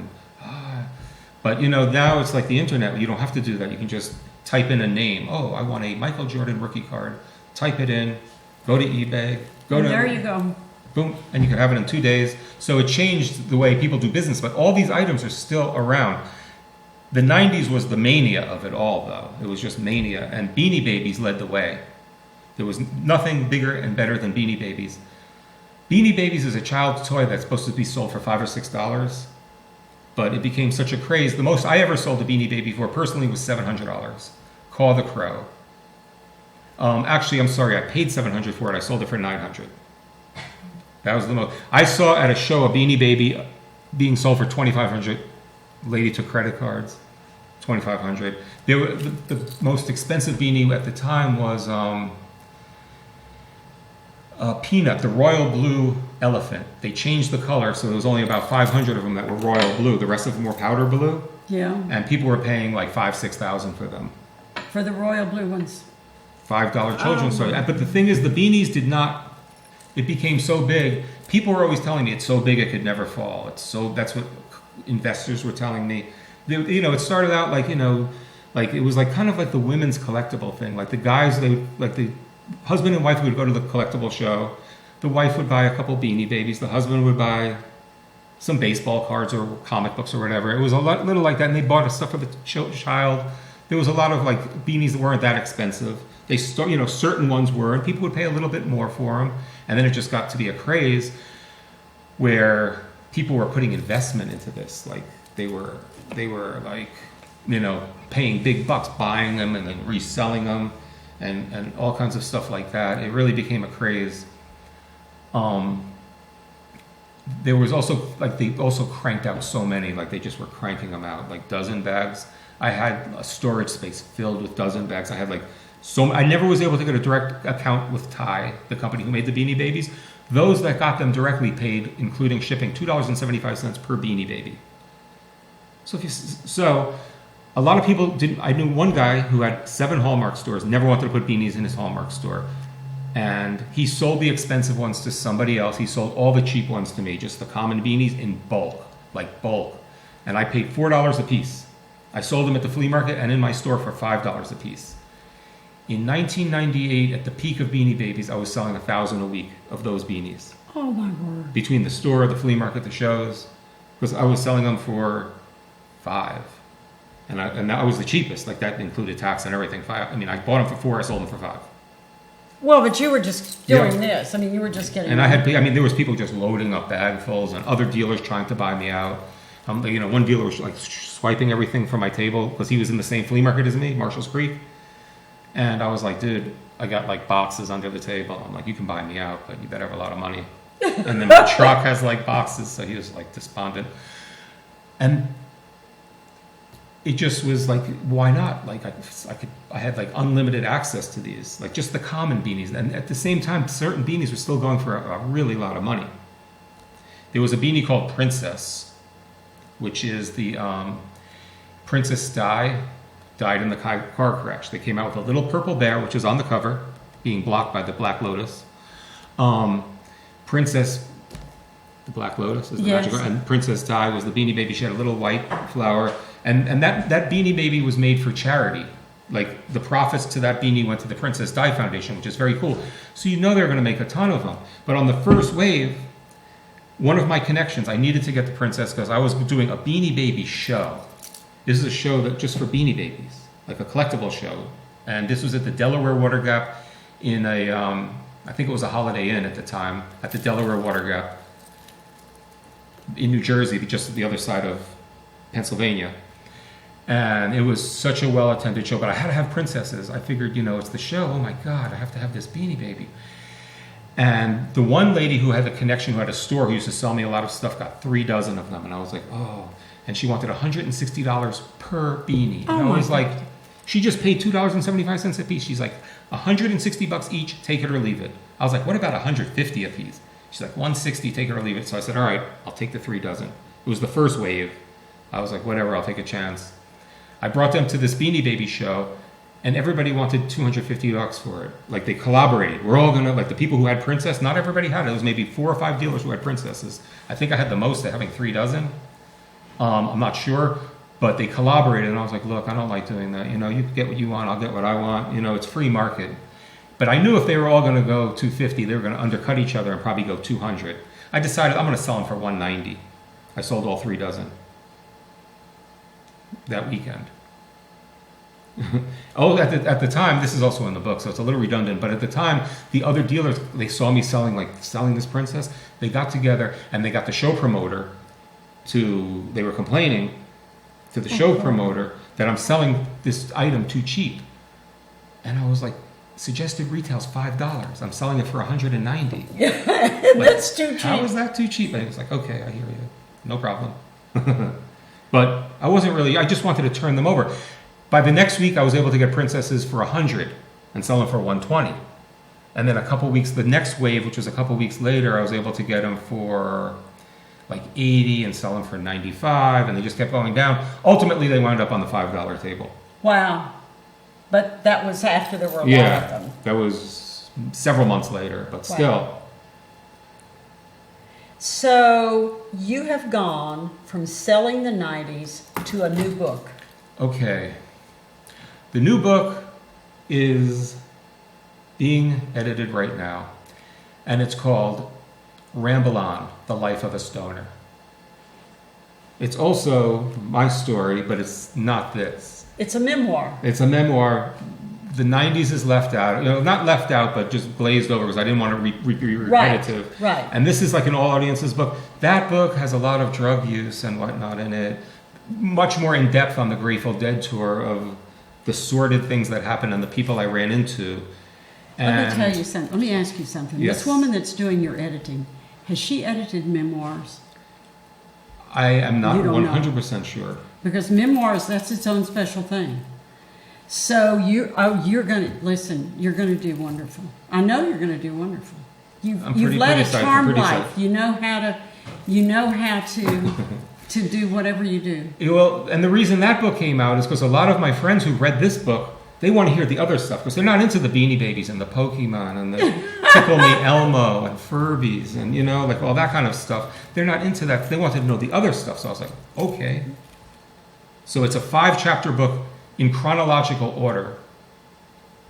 But now it's like the internet. You don't have to do that. You can just type in a name. Oh, I want a Michael Jordan rookie card. Type it in. Go to eBay. There you go. Boom, and you can have it in 2 days. So it changed the way people do business. But all these items are still around. The 90s was the mania of it all, though. It was just mania. And Beanie Babies led the way. There was nothing bigger and better than Beanie Babies. Beanie Babies is a child's toy that's supposed to be sold for $5 or $6. But it became such a craze. The most I ever sold a Beanie Baby for personally was $700. Call the Crow. Actually, I'm sorry, I paid $700 for it. I sold it for $900. That was the most. I saw at a show a Beanie Baby being sold for $2,500. Lady took credit cards. $2,500. The most expensive beanie at the time was Peanut, the royal blue elephant. They changed the color, so there was only about 500 of them that were royal blue. The rest of them were powder blue. Yeah. And people were paying like $5,000-$6,000 for them. For the royal blue ones. $5 children's toys. But the thing is, the beanies did not. It became so big. People were always telling me it's so big it could never fall. That's what investors were telling me. It started out like it was like kind of like the women's collectible thing. Like the guys, the husband and wife would go to the collectible show. The wife would buy a couple Beanie Babies. The husband would buy some baseball cards or comic books or whatever. It was a little like that, and they bought stuff for the child. There was a lot of like beanies that weren't that expensive. Certain ones were, and people would pay a little bit more for them. And then it just got to be a craze where people were putting investment into this. Like they were like, paying big bucks, buying them and then reselling them, and all kinds of stuff like that. It really became a craze. There was also they also cranked out so many, like they just were cranking them out, like dozen bags. I had a storage space filled with dozen bags. I had I never was able to get a direct account with Ty, the company who made the Beanie Babies. Those that got them directly paid, including shipping, $2.75 per Beanie Baby. So a lot of people didn't. I knew one guy who had 7 Hallmark stores, never wanted to put beanies in his Hallmark store. And he sold the expensive ones to somebody else. He sold all the cheap ones to me, just the common beanies in bulk. And I paid $4 a piece. I sold them at the flea market and in my store for $5 a piece. In 1998, at the peak of Beanie Babies, I was selling 1,000 a week of those beanies. Oh my word. Between the store, the flea market, the shows. Because I was selling them for $5. And I was the cheapest. Like that included tax and everything. I bought them for $4, I sold them for $5. Well, but you were just doing this. You were just getting. And there was people just loading up bagfuls, and other dealers trying to buy me out. One dealer was like swiping everything from my table because he was in the same flea market as me, Marshall's Creek. And I was like, dude, I got like boxes under the table. I'm like, you can buy me out, but you better have a lot of money. And then my truck has like boxes, so he was like despondent. And it just was like, why not? Like I had like unlimited access to these, like just the common beanies. And at the same time, certain beanies were still going for a really lot of money. There was a beanie called Princess, which is the Princess died in the car crash. They came out with a little purple bear, which is on the cover. being blocked by the Black Lotus. Princess, the Black Lotus is the Yes. magical, and Princess Di was the Beanie Baby. She had a little white flower, and that Beanie Baby was made for charity. Like the profits to that beanie went to the Princess Di Foundation, which is very cool. So you know they're going to make a ton of them. But on the first wave, one of my connections, I needed to get the princess because I was doing a Beanie Baby show. This is a show that just for Beanie Babies, like a collectible show. And this was at the Delaware Water Gap in a, I think it was a Holiday Inn at the time, at the Delaware Water Gap in New Jersey, just the other side of Pennsylvania. And it was such a well-attended show, but I had to have princesses. I figured, it's the show. Oh my God, I have to have this Beanie Baby. And the one lady who had the connection, who had a store, who used to sell me a lot of stuff, got 3 dozen of them. And I was like, oh. And she wanted $160 per beanie. And I was like, she just paid $2.75 a piece. She's like, $160 each, take it or leave it. I was like, what about $150 a piece? She's like, $160, take it or leave it. So I said, all right, I'll take the 3 dozen. It was the first wave. I was like, whatever, I'll take a chance. I brought them to this Beanie Baby show, and everybody wanted $250 for it. Like, they collaborated. We're all gonna, like, the people who had princess, not everybody had it. It was maybe 4 or 5 dealers who had princesses. I think I had the most at having 3 dozen. I'm not sure, but they collaborated, and I was like, look, I don't like doing that. You get what you want, I'll get what I want. It's free market. But I knew if they were all gonna go 250, they were gonna undercut each other and probably go 200. I decided I'm gonna sell them for 190. I sold all 3 dozen that weekend. At the time, this is also in the book, so it's a little redundant, but at the time, the other dealers, they saw me selling this princess. They got together and they got the show promoter they were complaining to the show promoter that I'm selling this item too cheap. And I was like, suggested retail's $5. I'm selling it for $190. That's too cheap. How is that too cheap? And he was like, okay, I hear you. No problem. But I just wanted to turn them over. By the next week, I was able to get princesses for $100 and sell them for $120. And then the next wave, which was a couple weeks later, I was able to get them for like $80 and sell them for $95, and they just kept going down. Ultimately, they wound up on the $5 table. Wow. But that was after there were a lot of them. That was several months later, but still. Wow. So you have gone from selling the 90s to a new book. Okay. The new book is being edited right now, and it's called Ramble On, The Life of a Stoner. It's also my story, but it's not this. It's a memoir. It's a memoir. The 90s is left out. Not left out, but just glazed over because I didn't want to be repetitive. Right. And this is like an all audiences book. That book has a lot of drug use and whatnot in it. Much more in depth on the Grateful Dead tour of the sordid things that happened and the people I ran into. Let me tell you something. Let me ask you something. Yes. This woman that's doing your editing, has she edited memoirs? I am not You don't 100% sure. Because memoirs, that's its own special thing. So you're going to, listen, you're going to do wonderful. I know you're going to do wonderful. You've led a charmed life. You know how to do whatever you do. Well, and the reason that book came out is because a lot of my friends who read this book, they want to hear the other stuff because they're not into the Beanie Babies and the Pokemon and the Tickle Me Elmo and Furbies and, like all that kind of stuff. They're not into that. They wanted to know the other stuff. So I was like, okay. So it's a 5-chapter book in chronological order.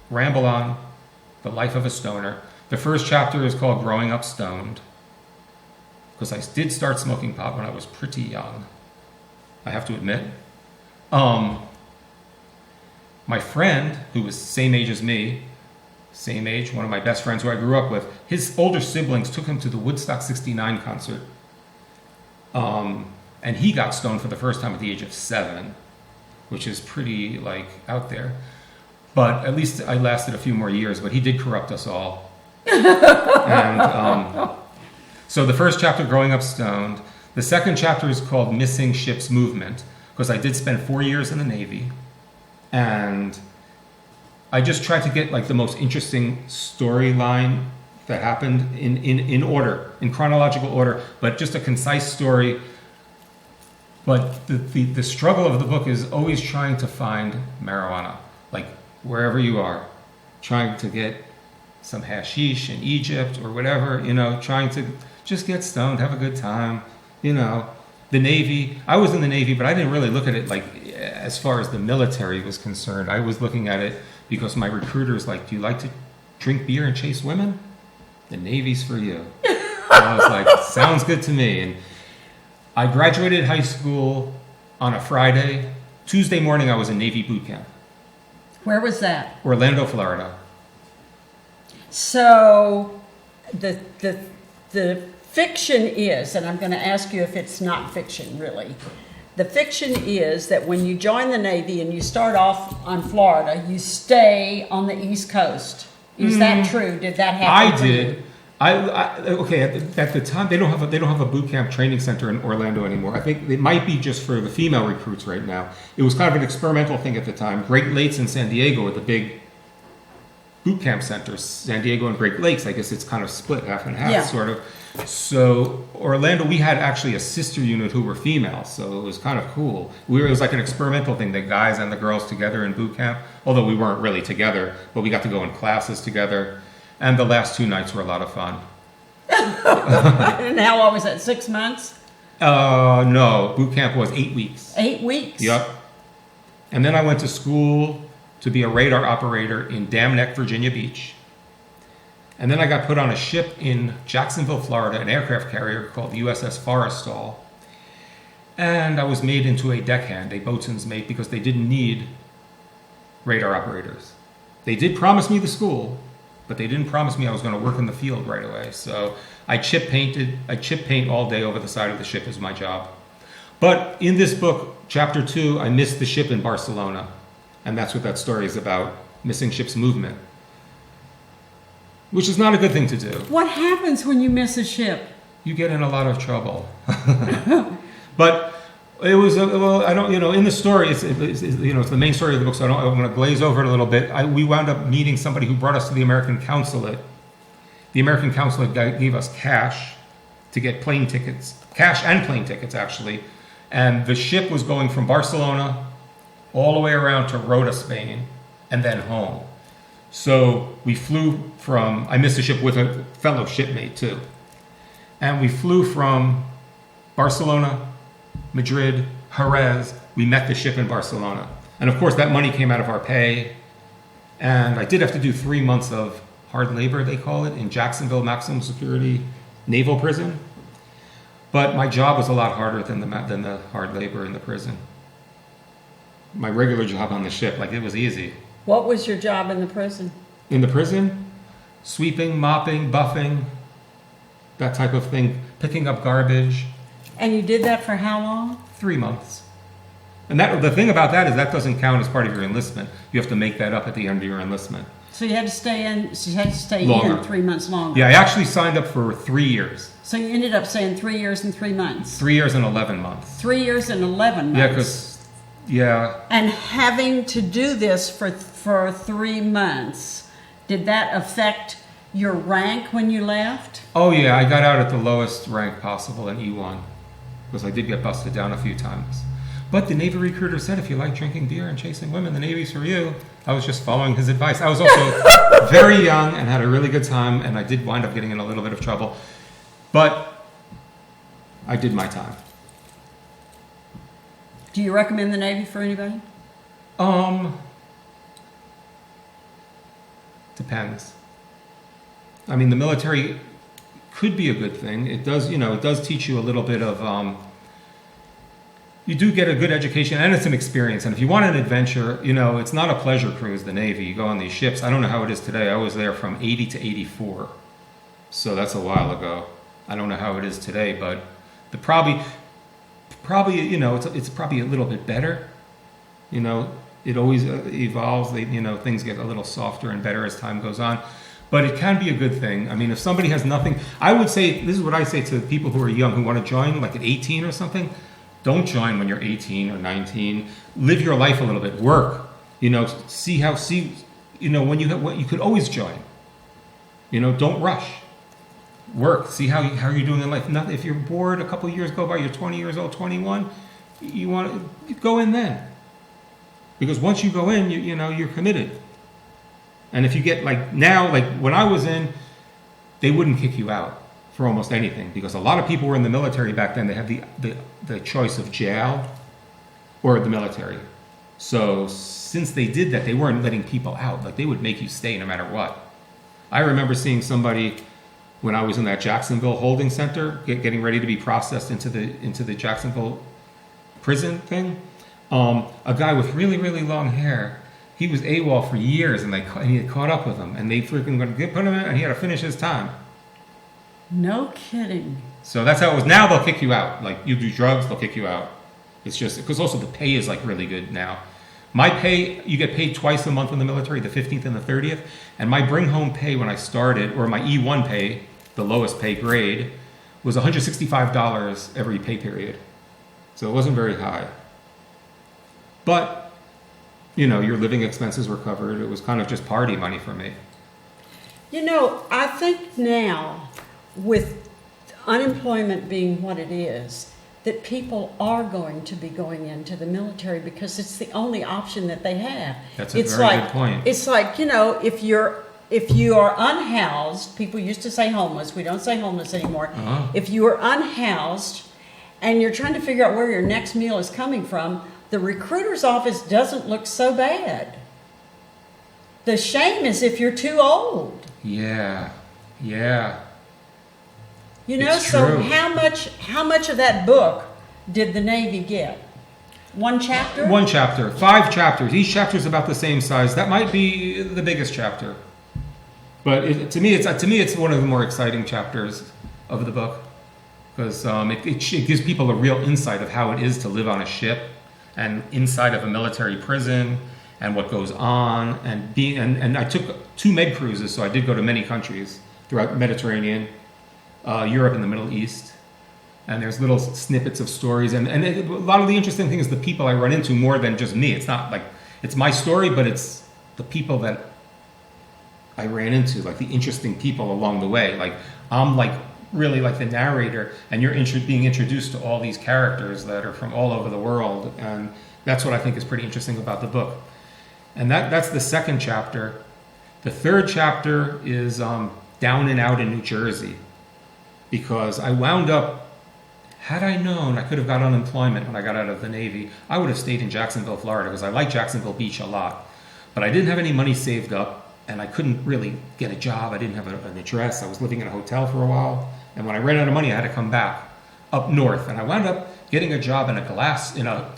Ramble On, The Life of a Stoner. The first chapter is called Growing Up Stoned, because I did start smoking pot when I was pretty young, I have to admit. My friend, who was the same age as me, one of my best friends who I grew up with, his older siblings took him to the Woodstock 69 concert. And he got stoned for the first time at the age of 7, which is pretty, out there. But at least I lasted a few more years, but he did corrupt us all. And so the first chapter, Growing Up Stoned. The second chapter is called Missing Ships Movement, because I did spend 4 years in the Navy. And I just tried to get the most interesting storyline that happened in order, in chronological order, but just a concise story. But the struggle of the book is always trying to find marijuana, wherever you are, trying to get some hashish in Egypt or whatever, you know, trying to just get stoned, have a good time, you know. The Navy, I was in the Navy, but I didn't really look at it like as far as the military was concerned. I was looking at it because my recruiter's like, do you like to drink beer and chase women? The Navy's for you. And I was like, sounds good to me. And I graduated high school on a Friday. Tuesday morning, I was in Navy boot camp. Where was that? Orlando, Florida. So the fiction is, and I'm going to ask you if it's not fiction, really. The fiction is that when you join the Navy and you start off on Florida, you stay on the East Coast. Is that true? Did that happen? I did. Okay. At the time, they don't have a boot camp training center in Orlando anymore. I think it might be just for the female recruits right now. It was kind of an experimental thing at the time. Great Lakes and San Diego are the big boot camp centers. San Diego and Great Lakes, I guess it's kind of split half and half, sort of. So Orlando, we had actually a sister unit who were female, so it was kind of cool. It was like an experimental thing, the guys and the girls together in boot camp, although we weren't really together, but we got to go in classes together. And the last 2 nights were a lot of fun. And how long was that, 6 months? No, boot camp was 8 weeks. 8 weeks? Yep. And then I went to school to be a radar operator in Dam Neck, Virginia Beach. And then I got put on a ship in Jacksonville, Florida, an aircraft carrier called the USS Forrestal. And I was made into a deckhand, a boatswain's mate, because they didn't need radar operators. They did promise me the school, but they didn't promise me I was going to work in the field right away. So I chip paint all day over the side of the ship as my job. But in this book, chapter 2, I missed the ship in Barcelona. And that's what that story is about, missing ship's movement. Which is not a good thing to do. What happens when you miss a ship? You get in a lot of trouble. But it was, in the story, it's the main story of the book, so I'm going to glaze over it a little bit. We wound up meeting somebody who brought us to the American consulate. The American consulate gave us cash to get plane tickets, cash and plane tickets, actually. And the ship was going from Barcelona all the way around to Rota, Spain, and then home. So we flew I missed the ship with a fellow shipmate too. And we flew from Barcelona, Madrid, Jerez. We met the ship in Barcelona. And of course that money came out of our pay. And I did have to do 3 months of hard labor, they call it, in Jacksonville maximum security naval prison. But my job was a lot harder than the hard labor in the prison. My regular job on the ship, it was easy. What was your job in the prison? In the prison, sweeping, mopping, buffing, that type of thing, picking up garbage. And you did that for how long? 3 months. And the thing about that is that doesn't count as part of your enlistment. You have to make that up at the end of your enlistment. So you had to stay in. So you had to stay Longer. in 3 months longer. Yeah, I actually signed up for 3 years. So you ended up staying 3 years and 3 months. 3 years and 11 months. 3 years and 11 months. Yeah. And having to do this for 3 months, did that affect your rank when you left? Oh yeah, I got out at the lowest rank possible in E1 because I did get busted down a few times. But the Navy recruiter said, if you like drinking beer and chasing women, the Navy's for you. I was just following his advice. I was also very young and had a really good time, and I did wind up getting in a little bit of trouble. But I did my time. Do you recommend the Navy for anybody? Depends. I mean, the military could be a good thing. It does, it does teach you a little bit of, you do get a good education and it's an experience. And if you want an adventure, it's not a pleasure cruise, the Navy. You go on these ships. I don't know how it is today. I was there from 80 to 84. So that's a while ago. I don't know how it is today, but it's probably, it's probably a little bit better. It always evolves. Things get a little softer and better as time goes on. But it can be a good thing. I mean, if somebody has nothing, I would say, this is what I say to people who are young, who want to join, like at 18 or something. Don't join when you're 18 or 19. Live your life a little bit. Work. When you could always join. Don't rush. Work. See how you're doing in life. If you're bored, a couple of years go by, you're 20 years old, 21, you want to go in then. Because once you go in, you're committed. And if you get like now, like when I was in, they wouldn't kick you out for almost anything because a lot of people were in the military back then. They had the choice of jail or the military. So since they did that, they weren't letting people out. Like they would make you stay no matter what. I remember seeing somebody when I was in that Jacksonville holding center, getting ready to be processed into the Jacksonville prison thing. A guy with really, really long hair. He was AWOL for years, and he had caught up with him, and they freaking going to put him in, and he had to finish his time. No kidding. So that's how it was. Now they'll kick you out. Like you do drugs, they'll kick you out. It's just because also the pay is like really good now. My pay, you get paid twice a month in the military, the 15th and the 30th, and my bring home pay when I started, or my E1 pay, the lowest pay grade, was $165 every pay period. So it wasn't very high. But, you know, your living expenses were covered. It was kind of just party money for me. You know, I think now, with unemployment being what it is, that people are going to be going into the military because it's the only option that they have. That's a very good point. It's like, you know, if you are unhoused, people used to say homeless, we don't say homeless anymore. Uh-huh. If you are unhoused and you're trying to figure out where your next meal is coming from, the recruiter's office doesn't look so bad. The shame is if you're too old. Yeah. You know, It's so true. how much of that book did the Navy get? One chapter? One chapter, 5 chapters. Each chapter is about the same size. That might be the biggest chapter. But to me, it's one of the more exciting chapters of the book because it gives people a real insight of how it is to live on a ship and inside of a military prison and what goes on and I took 2 med cruises, so I did go to many countries throughout the Mediterranean, Europe and the Middle East. And there's little snippets of stories. And a lot of the interesting thing is the people I run into more than just me. It's not like, it's my story, but it's the people that I ran into, like the interesting people along the way. Like, I'm like really like the narrator, and you're being introduced to all these characters that are from all over the world. And that's what I think is pretty interesting about the book. And that's the 2nd chapter. The 3rd chapter is down and out in New Jersey. Because I wound up, had I known I could have got unemployment when I got out of the Navy, I would have stayed in Jacksonville, Florida, because I like Jacksonville Beach a lot. But I didn't have any money saved up, and I couldn't really get a job. I didn't have an address. I was living in a hotel for a while. And when I ran out of money, I had to come back up north. And I wound up getting a job in a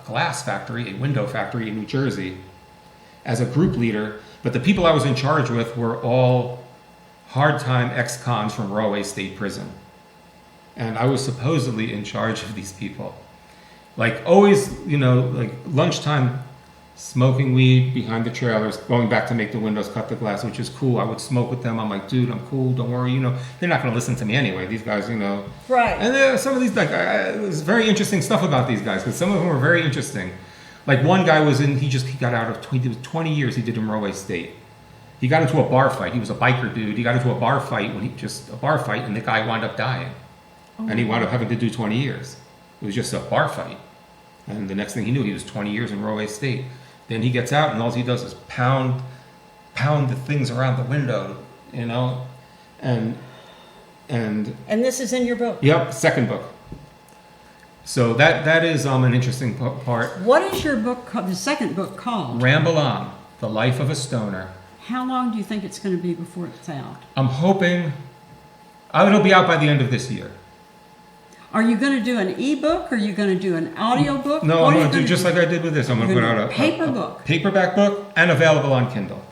glass factory, a window factory in New Jersey, as a group leader. But the people I was in charge with were all hard-time ex-cons from Rahway State Prison. And I was supposedly in charge of these people. Like always, you know, like lunchtime, smoking weed behind the trailers, going back to make the windows, cut the glass, which is cool. I would smoke with them. I'm like, dude, I'm cool. Don't worry. You know, they're not going to listen to me anyway. These guys, you know. Right. And there are some of these, like, there's very interesting stuff about these guys because some of them were very interesting. Like one guy he got out of 20 years he did in Rahway State. He got into a bar fight. He was a biker dude. He got into a bar fight and the guy wound up dying. And he wound up having to do 20 years. It was just a bar fight. And the next thing he knew, he was 20 years in Rahway State. Then he gets out, and all he does is pound the things around the window, you know? And this is in your book? Yep, 2nd book. So that is an interesting part. What is your book called, the 2nd book called? Ramble On, The Life of a Stoner. How long do you think it's going to be before it's out? I'm hoping it'll be out by the end of this year. Are you going to do an ebook? Or are you going to do an audio book? No, I'm going to do just like I did with this. I'm going to put out a paper book, paperback book, and available on Kindle.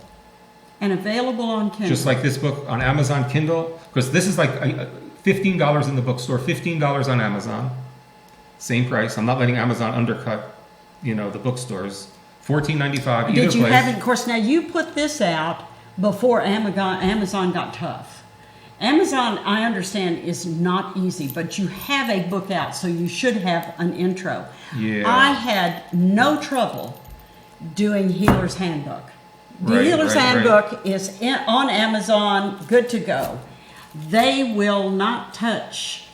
And available on Kindle. Just like this book on Amazon Kindle, because this is like $15 in the bookstore, $15 on Amazon, same price. I'm not letting Amazon undercut, you know, the bookstores. $14.95 either place. Did you have it? Of course, now you put this out before Amazon got tough. Amazon, I understand, is not easy, but you have a book out, so you should have an intro. Yeah. I had no trouble doing Healer's Handbook. The Healer's Handbook is on Amazon, good to go. They will not touch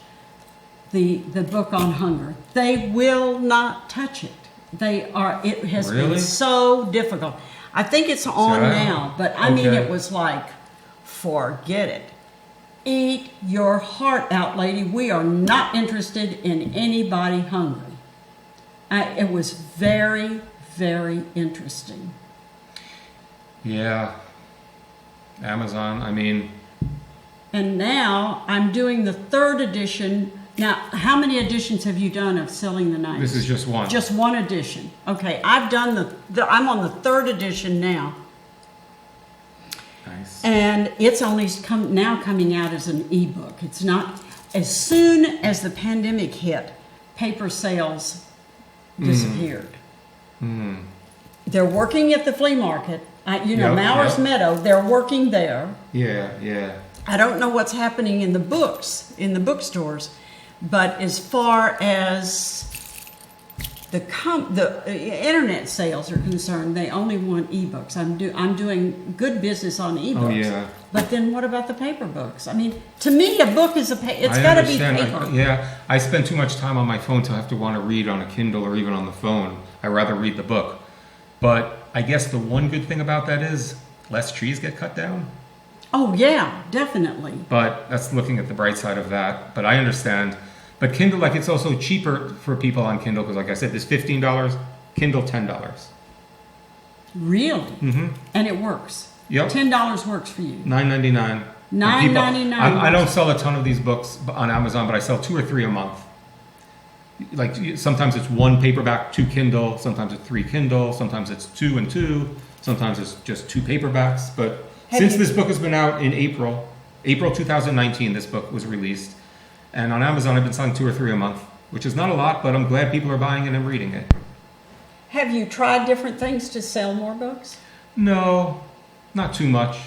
the book on hunger. They will not touch it. It has been so difficult. I think it's on now, but I mean, Okay. it was like, forget it. Eat your heart out, lady. We are not interested in anybody hungry. It was very, very interesting. Yeah. Amazon, I mean. And now I'm doing the 3rd edition. Now, how many editions have you done of Selling the 90s? This is just one. Just one edition. Okay, I've done I'm on the 3rd edition now. Nice. And it's only now coming out as an ebook. It's not, as soon as the pandemic hit, paper sales disappeared. They're working at the flea market. Mowers Meadow, they're working there. Yeah. I don't know what's happening in the bookstores, but as far as the internet sales are concerned, they only want ebooks. I'm doing good business on ebooks. Oh, yeah. But then what about the paper books? I mean, to me, a book is it's got to be paper. I spend too much time on my phone to have to want to read on a Kindle or even on the phone. I rather read the book. But I guess the one good thing about that is less trees get cut down. Oh, yeah, definitely. But that's looking at the bright side of that. But I understand. But Kindle, it's also cheaper for people on Kindle because, like I said, there's $15, Kindle $10. Really? Mm-hmm. And it works. Yep. $10 works for you. $9.99. $9.99. I don't sell a ton of these books on Amazon, but I sell 2 or 3 a month. Like sometimes it's 1 paperback, 2 Kindle. Sometimes it's 3 Kindle. Sometimes it's 2 and 2. Sometimes it's just 2 paperbacks. But since this book has been out in April 2019, this book was released. And on Amazon, I've been selling 2 or 3 a month, which is not a lot, but I'm glad people are buying it and reading it. Have you tried different things to sell more books? No, not too much.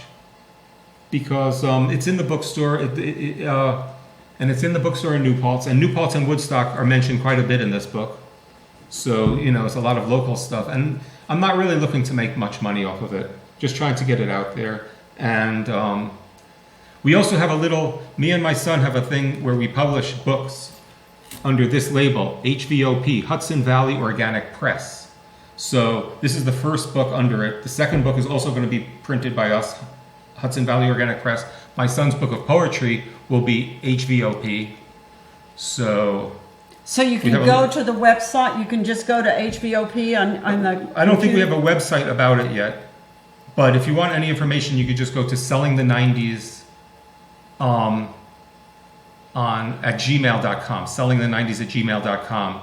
Because it's in the bookstore, and it's in the bookstore in New Paltz. And New Paltz and Woodstock are mentioned quite a bit in this book. So, it's a lot of local stuff. And I'm not really looking to make much money off of it. Just trying to get it out there. And we also have me and my son have a thing where we publish books under this label, HVOP, Hudson Valley Organic Press. So this is the first book under it. The second book is also going to be printed by us, Hudson Valley Organic Press. My son's book of poetry will be HVOP. So you can go to the website. You can just go to HVOP on the I don't think we have a website about it yet. But if you want any information, you could just go to Selling the 90s at gmail.com, sellingthe90s@gmail.com.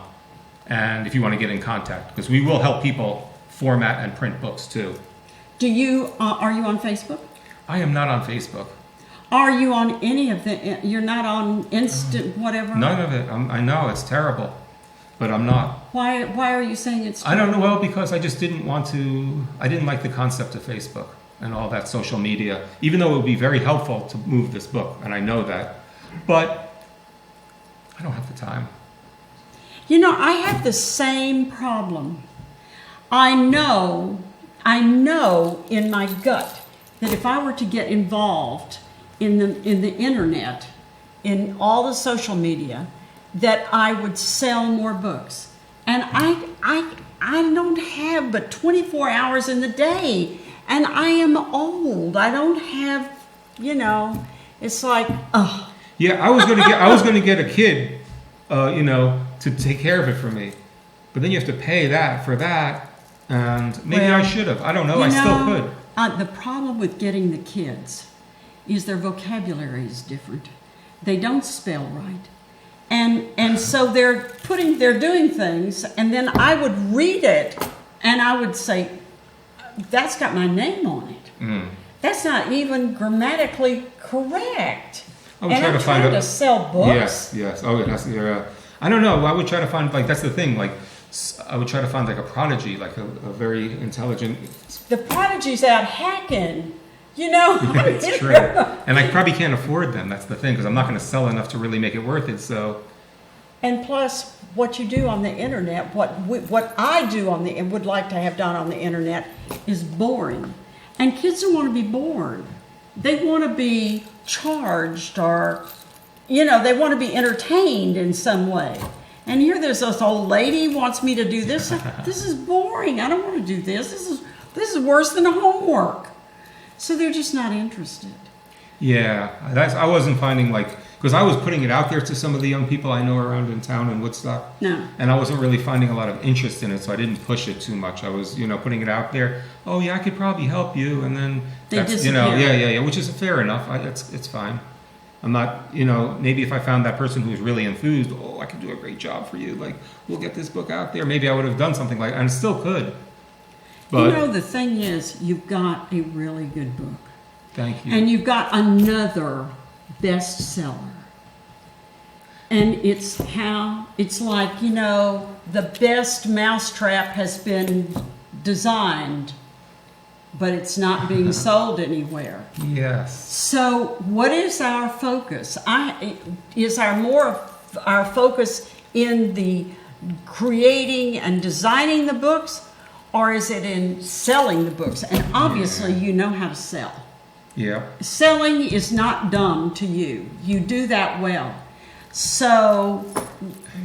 And if you want to get in contact, because we will help people format and print books too. Are you on Facebook? I am not on Facebook. Are you on any of you're not on Instant whatever? None of it. I know, it's terrible. But I'm not. Why are you saying it's terrible? I don't know. Well, because I just didn't like the concept of Facebook and all that social media, even though it would be very helpful to move this book, and I know that. But I don't have the time. I have the same problem. I know in my gut that if I were to get involved in the internet, in all the social media, that I would sell more books. And I don't have but 24 hours in the day, and I am old. I don't have, it's like, oh. Yeah, I was gonna get a kid, to take care of it for me, but then you have to pay that for that, and maybe I should have. I don't know. I still could. The problem with getting the kids is their vocabulary is different. They don't spell right. And so they're doing things, and then I would read it, and I would say, that's got my name on it. Mm. That's not even grammatically correct. I would try to find to sell books. Yes. Oh, yeah. I don't know. I would try to find, that's the thing, I would try to find a prodigy, a very intelligent. The prodigy's out hacking. Yeah, it's true. And I probably can't afford them. That's the thing, because I'm not going to sell enough to really make it worth it. So. And plus, what you do on the internet, what I do and would like to have done on the internet, is boring. And kids don't want to be bored. They want to be charged, or, they want to be entertained in some way. And here there's this old lady wants me to do this. This is boring. I don't want to do this. This is This is worse than homework. So they're just not interested. Yeah, I wasn't finding like, because I was putting it out there to some of the young people I know around in town in Woodstock. No. And I wasn't really finding a lot of interest in it, so I didn't push it too much. I was, putting it out there. Oh yeah, I could probably help you, and then They disappear. yeah, which is fair enough. It's fine. I'm not, maybe if I found that person who was really enthused, I could do a great job for you. Like, we'll get this book out there. Maybe I would have done something like, and still could. But the thing is, you've got a really good book. Thank you. And you've got another bestseller. And it's like, the best mousetrap has been designed, but it's not being sold anywhere. Yes. So what is our focus? Is our focus in the creating and designing the books, or is it in selling the books? And obviously you know how to sell. Yeah. Selling is not dumb to you. You do that well. So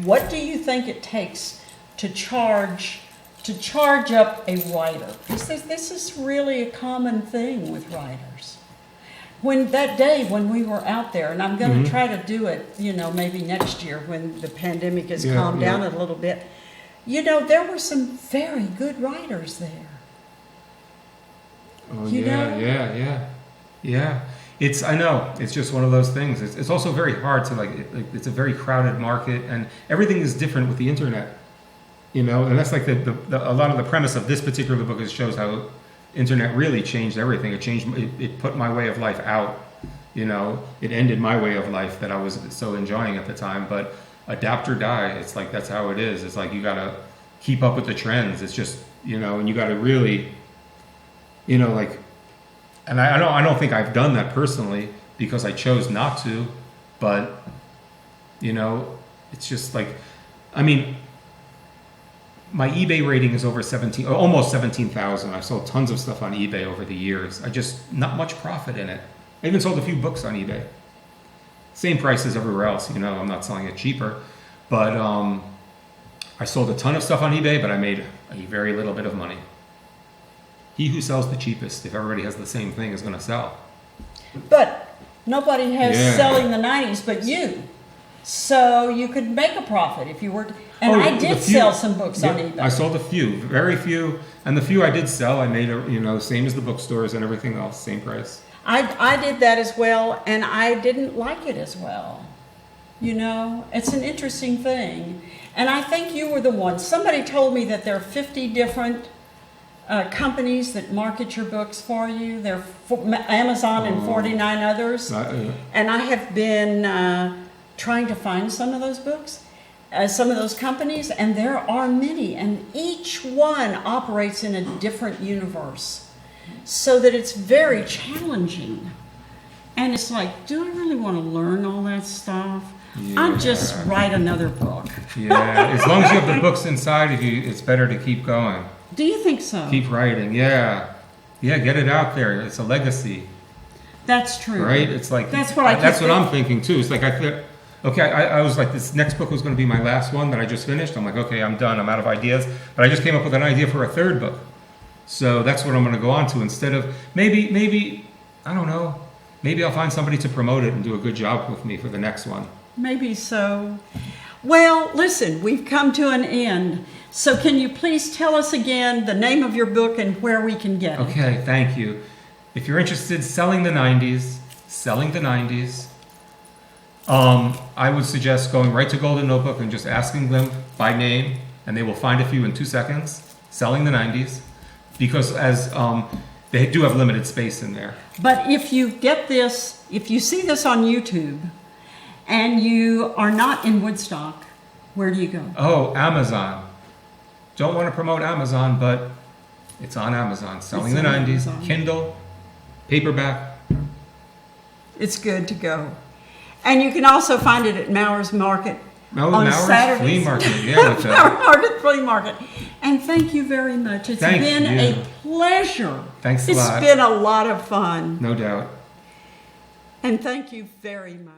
what do you think it takes to charge up a writer? This is really a common thing with writers. That day when we were out there, and I'm going to try to do it, maybe next year when the pandemic has calmed down a little bit, there were some very good writers there. Oh, yeah. I know. It's just one of those things. It's also very hard to it's a very crowded market, and everything is different with the internet. And that's like a lot of the premise of this particular book is shows how internet really changed everything. It put my way of life out. It ended my way of life that I was so enjoying at the time. But adapt or die. It's like that's how it is. It's like you gotta keep up with the trends. It's just and you gotta really, And I don't think I've done that personally because I chose not to, but it's just like, my eBay rating is over almost 17,000. I've sold tons of stuff on eBay over the years. Not much profit in it. I even sold a few books on eBay. Same price as everywhere else, I'm not selling it cheaper, but I sold a ton of stuff on eBay, but I made a very little bit of money. He who sells the cheapest, if everybody has the same thing, is going to sell. But nobody has selling the 90s but you. So you could make a profit if you were. I did sell some books on eBay. I sold a few, very few. And the few I did sell, I made, same as the bookstores and everything else, same price. I did that as well, and I didn't like it as well. It's an interesting thing. And I think you were the one. Somebody told me that there are 50 different companies that market your books for you. There are Amazon and 49 others. And I have been trying to find some of those books, some of those companies, and there are many. And each one operates in a different universe, so that it's very challenging. And it's like, do I really want to learn all that stuff? Yeah. I'll just write another book. Yeah, as long as you have the books inside of you, it's better to keep going. Do you think so? Keep writing, yeah. Yeah, get it out there. It's a legacy. That's true. Right? It's like that's what I'm thinking too. It's like I was like, this next book was going to be my last one that I just finished. I'm like, okay, I'm done. I'm out of ideas. But I just came up with an idea for a third book. So that's what I'm going to go on to instead of maybe I don't know. Maybe I'll find somebody to promote it and do a good job with me for the next one. Maybe so. Well, listen, we've come to an end. So can you please tell us again the name of your book and where we can get it? Okay, thank you. If you're interested in selling the 90s, I would suggest going right to Golden Notebook and just asking them by name, and they will find a few in 2 seconds. Selling the 90s, because as they do have limited space in there. But if you see this on YouTube, and you are not in Woodstock, where do you go? Oh, Amazon. Don't want to promote Amazon, but it's on Amazon. Selling the 90s, Amazon. Kindle, paperback. It's good to go. And you can also find it at Mauer's Market on Saturdays. Flea Market, yeah. Mauer's Market, Flea Market. And thank you very much. It's been a pleasure. Thanks a lot. It's been a lot of fun. No doubt. And thank you very much.